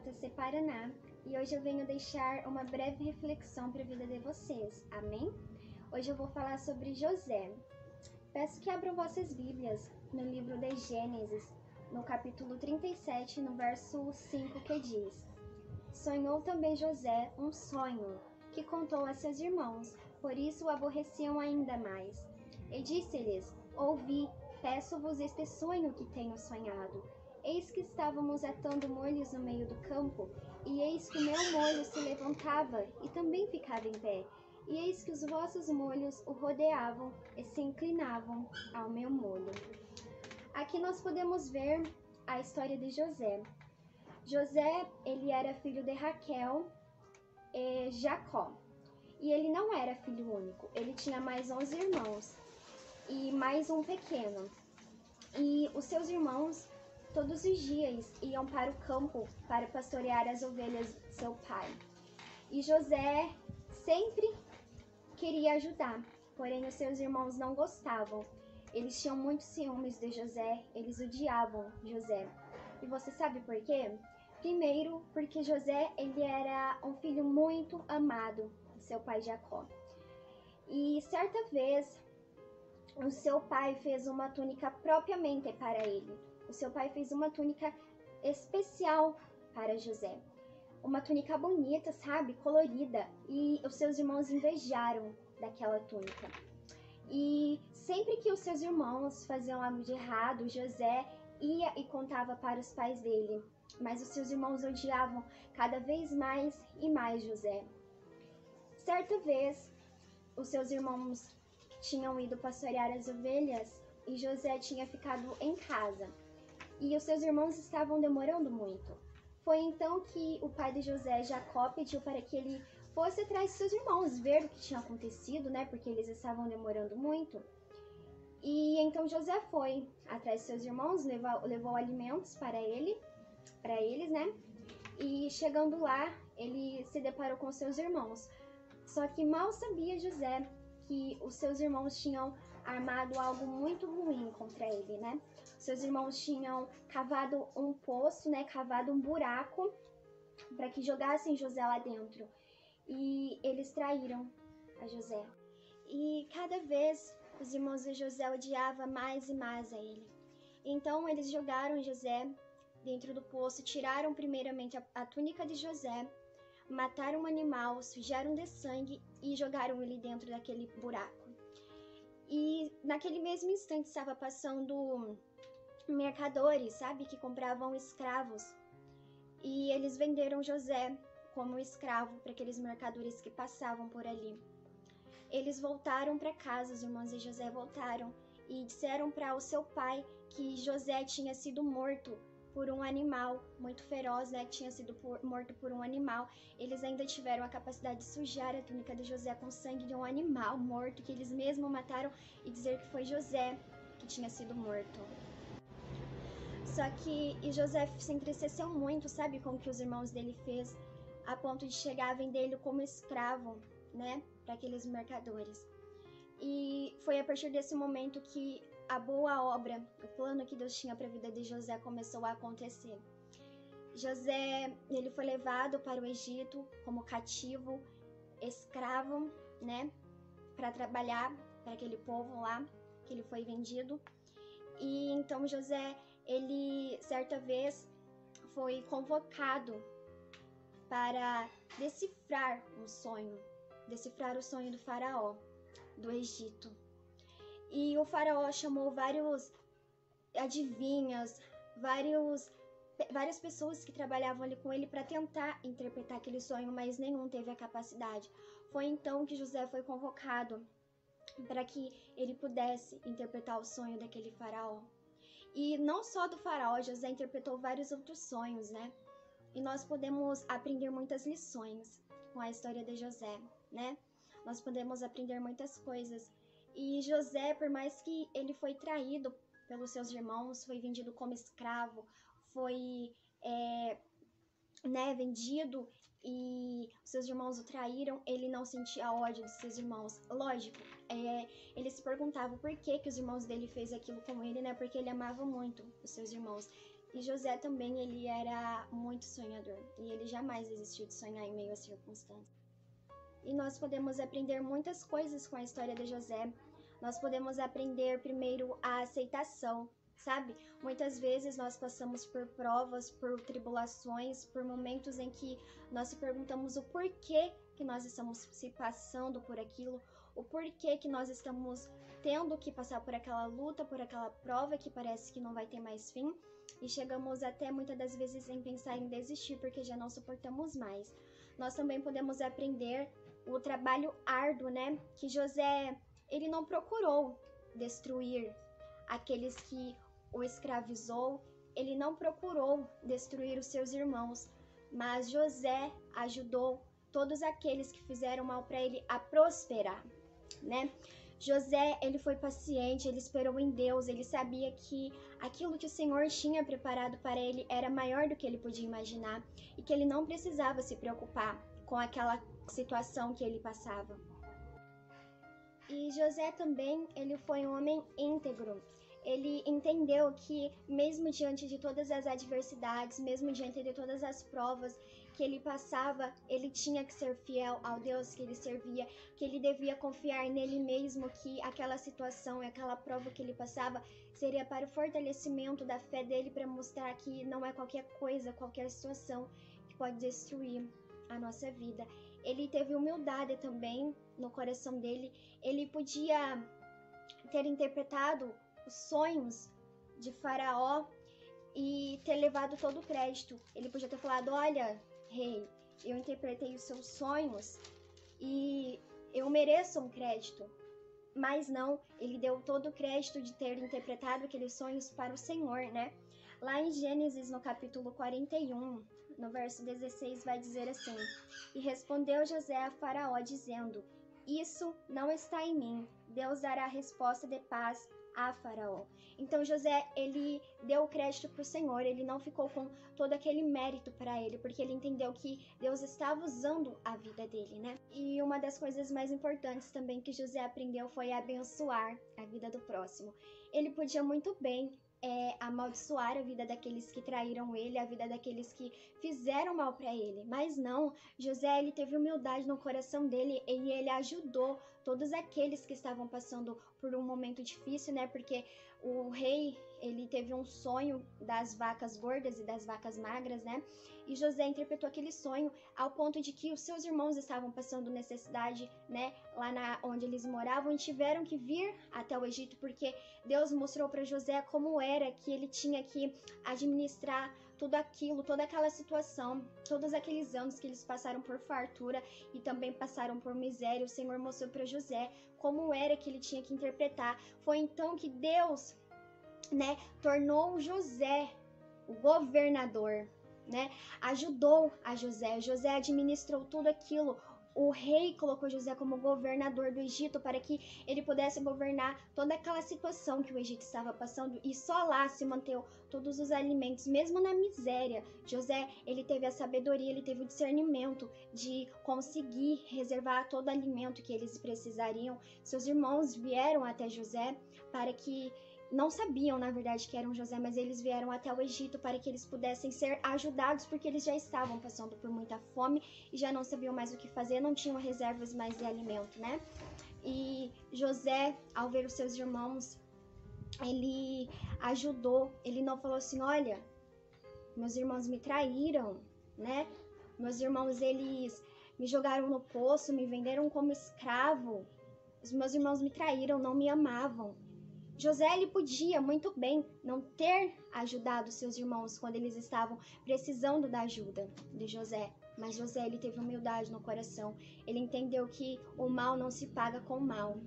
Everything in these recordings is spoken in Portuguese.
JC Paraná e hoje eu venho deixar uma breve reflexão para a vida de vocês, amém? Hoje eu vou falar sobre José. Peço que abram vossas Bíblias no livro de Gênesis, no capítulo 37, no verso 5, que diz: Sonhou também José um sonho, que contou a seus irmãos, por isso o aborreciam ainda mais. E disse-lhes: Ouvi, peço-vos este sonho que tenho sonhado. Eis que estávamos atando molhos no meio do campo, e eis que o meu molho se levantava e também ficava em pé, e eis que os vossos molhos o rodeavam e se inclinavam ao meu molho. Aqui nós podemos ver a história de José. José, ele era filho de Raquel e Jacó. E ele não era filho único, ele tinha mais 11 irmãos e mais um pequeno. E os seus irmãos todos os dias iam para o campo para pastorear as ovelhas de seu pai. E José sempre queria ajudar, porém os seus irmãos não gostavam. Eles tinham muitos ciúmes de José, eles odiavam José. E você sabe por quê? Primeiro, porque José ele era um filho muito amado de seu pai Jacó. E certa vez, o seu pai fez uma túnica propriamente para ele. O seu pai fez uma túnica especial para José. Uma túnica bonita, sabe? Colorida. E os seus irmãos invejaram daquela túnica. E sempre que os seus irmãos faziam algo de errado, José ia e contava para os pais dele. Mas os seus irmãos odiavam cada vez mais e mais José. Certa vez, os seus irmãos tinham ido pastorear as ovelhas e José tinha ficado em casa. E os seus irmãos estavam demorando muito. Foi então que o pai de José, Jacó, pediu para que ele fosse atrás de seus irmãos, ver o que tinha acontecido, né? Porque eles estavam demorando muito. E então José foi atrás de seus irmãos, levou alimentos para eles, né? E chegando lá, ele se deparou com seus irmãos. Só que mal sabia José que os seus irmãos tinham armado algo muito ruim contra ele, né? Seus irmãos tinham cavado um poço, né? Cavado um buraco para que jogassem José lá dentro. E eles traíram a José. E cada vez os irmãos de José odiavam mais e mais a ele. Então eles jogaram José dentro do poço, tiraram primeiramente a túnica de José, mataram um animal, sujaram de sangue e jogaram ele dentro daquele buraco. E naquele mesmo instante estava passando mercadores, sabe, que compravam escravos. E eles venderam José como escravo para aqueles mercadores que passavam por ali. Eles voltaram para casa, os irmãos de José voltaram e disseram para o seu pai que José tinha sido morto por um animal muito feroz, né, que tinha sido morto por um animal. Eles ainda tiveram a capacidade de sujar a túnica de José com sangue de um animal morto, que eles mesmos mataram, e dizer que foi José que tinha sido morto. Só que José se entristeceu muito, sabe, com o que os irmãos dele fez, a ponto de chegar a vender ele como escravo, né, para aqueles mercadores. E foi a partir desse momento que a boa obra, o plano que Deus tinha para a vida de José começou a acontecer. José, ele foi levado para o Egito como cativo, escravo, né, para trabalhar para aquele povo lá, que ele foi vendido. E então José, ele certa vez foi convocado para decifrar o sonho do faraó do Egito. E o faraó chamou vários adivinhas, várias pessoas que trabalhavam ali com ele para tentar interpretar aquele sonho, mas nenhum teve a capacidade. Foi então que José foi convocado para que ele pudesse interpretar o sonho daquele faraó. E não só do faraó, José interpretou vários outros sonhos, né? E nós podemos aprender muitas lições com a história de José, né? Nós podemos aprender muitas coisas. E José, por mais que ele foi traído pelos seus irmãos, foi vendido como escravo, foi vendido e seus irmãos o traíram, ele não sentia ódio de seus irmãos. Lógico, ele se perguntava por que os irmãos dele fez aquilo com ele, né? Porque ele amava muito os seus irmãos. E José também, ele era muito sonhador, e ele jamais desistiu de sonhar em meio às circunstâncias. E nós podemos aprender muitas coisas com a história de José. Nós podemos aprender primeiro a aceitação, sabe? Muitas vezes nós passamos por provas, por tribulações, por momentos em que nós se perguntamos o porquê que nós estamos se passando por aquilo, o porquê que nós estamos tendo que passar por aquela luta, por aquela prova que parece que não vai ter mais fim. E chegamos até muitas das vezes em pensar em desistir porque já não suportamos mais. Nós também podemos aprender o trabalho árduo, né? Que José, ele não procurou destruir aqueles que o escravizou, ele não procurou destruir os seus irmãos, mas José ajudou todos aqueles que fizeram mal para ele a prosperar, né? José, ele foi paciente, ele esperou em Deus, ele sabia que aquilo que o Senhor tinha preparado para ele era maior do que ele podia imaginar e que ele não precisava se preocupar com aquela situação que ele passava. E José também, ele foi um homem íntegro. Ele entendeu que mesmo diante de todas as adversidades, mesmo diante de todas as provas que ele passava, ele tinha que ser fiel ao Deus que ele servia, que ele devia confiar nele mesmo, que aquela situação e aquela prova que ele passava seria para o fortalecimento da fé dele, para mostrar que não é qualquer coisa, qualquer situação que pode destruir a nossa vida. Ele teve humildade também no coração dele, ele podia ter interpretado os sonhos de Faraó e ter levado todo o crédito. Ele podia ter falado: olha, rei, eu interpretei os seus sonhos e eu mereço um crédito. Mas não, ele deu todo o crédito de ter interpretado aqueles sonhos para o Senhor, né? Lá em Gênesis, no capítulo 41, no verso 16, vai dizer assim: E respondeu José a Faraó, dizendo: Isso não está em mim. Deus dará resposta de paz a Faraó. Então José, ele deu o crédito para o Senhor, ele não ficou com todo aquele mérito para ele, porque ele entendeu que Deus estava usando a vida dele, né? E uma das coisas mais importantes também que José aprendeu foi abençoar a vida do próximo. Ele podia muito bem amaldiçoar a vida daqueles que traíram ele, a vida daqueles que fizeram mal para ele. Mas não, José, ele teve humildade no coração dele e ele ajudou todos aqueles que estavam passando por um momento difícil, né? Porque o rei, ele teve um sonho das vacas gordas e das vacas magras, né? E José interpretou aquele sonho ao ponto de que os seus irmãos estavam passando necessidade, né? Lá onde eles moravam, e tiveram que vir até o Egito, porque Deus mostrou para José como era que ele tinha que administrar tudo aquilo, toda aquela situação, todos aqueles anos que eles passaram por fartura e também passaram por miséria. O Senhor mostrou para José como era que ele tinha que interpretar. Foi então que Deus, né, tornou José o governador, né? Ajudou a José. José administrou tudo aquilo. O rei colocou José como governador do Egito para que ele pudesse governar toda aquela situação que o Egito estava passando, e só lá se manteve todos os alimentos, mesmo na miséria. José, ele teve a sabedoria, ele teve o discernimento de conseguir reservar todo o alimento que eles precisariam. Seus irmãos vieram até José para que não sabiam, na verdade, que eram José, mas eles vieram até o Egito para que eles pudessem ser ajudados, porque eles já estavam passando por muita fome e já não sabiam mais o que fazer, não tinham reservas mais de alimento, né? E José, ao ver os seus irmãos, ele ajudou, ele não falou assim: olha, meus irmãos me traíram, né? Meus irmãos, eles me jogaram no poço, me venderam como escravo, os meus irmãos me traíram, não me amavam. José, ele podia muito bem não ter ajudado seus irmãos quando eles estavam precisando da ajuda de José, mas José, ele teve humildade no coração. Ele entendeu que o mal não se paga com o mal,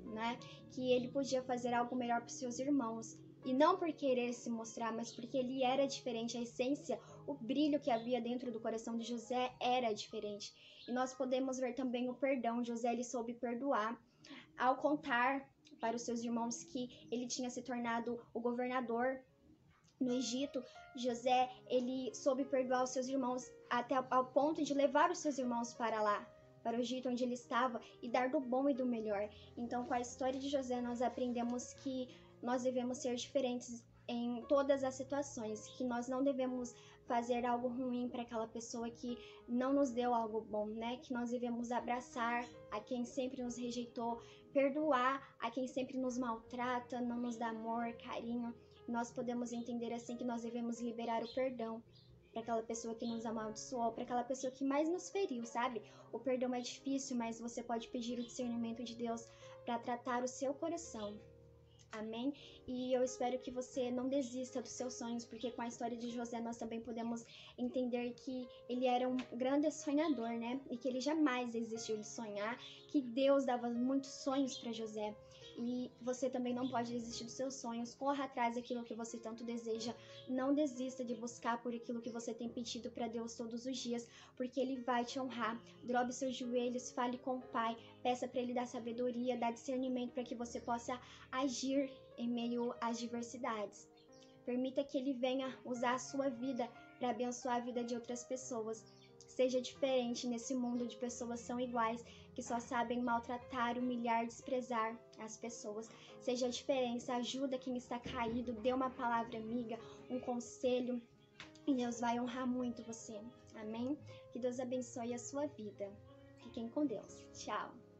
né? Que ele podia fazer algo melhor para seus irmãos, e não por querer se mostrar, mas porque ele era diferente. A essência, o brilho que havia dentro do coração de José era diferente. E nós podemos ver também o perdão. José, ele soube perdoar ao contar para os seus irmãos que ele tinha se tornado o governador no Egito. José, ele soube perdoar os seus irmãos até ao ponto de levar os seus irmãos para lá, para o Egito onde ele estava, e dar do bom e do melhor. Então, com a história de José, nós aprendemos que nós devemos ser diferentes em todas as situações, que nós não devemos fazer algo ruim para aquela pessoa que não nos deu algo bom, né? Que nós devemos abraçar a quem sempre nos rejeitou, perdoar a quem sempre nos maltrata, não nos dá amor, carinho. Nós podemos entender assim que nós devemos liberar o perdão para aquela pessoa que nos amaldiçoou, para aquela pessoa que mais nos feriu, sabe? O perdão é difícil, mas você pode pedir o discernimento de Deus para tratar o seu coração. Amém? E eu espero que você não desista dos seus sonhos, porque com a história de José nós também podemos entender que ele era um grande sonhador, né? E que ele jamais desistiu de sonhar, que Deus dava muitos sonhos para José. E você também não pode desistir dos seus sonhos, corra atrás daquilo que você tanto deseja, não desista de buscar por aquilo que você tem pedido para Deus todos os dias, porque Ele vai te honrar. Dobre seus joelhos, fale com o Pai, peça para Ele dar sabedoria, dar discernimento para que você possa agir em meio às diversidades. Permita que Ele venha usar a sua vida para abençoar a vida de outras pessoas. Seja diferente nesse mundo de pessoas que são iguais, que só sabem maltratar, humilhar, desprezar as pessoas. Seja a diferença, ajuda quem está caído, dê uma palavra amiga, um conselho, e Deus vai honrar muito você. Amém? Que Deus abençoe a sua vida. Fiquem com Deus. Tchau!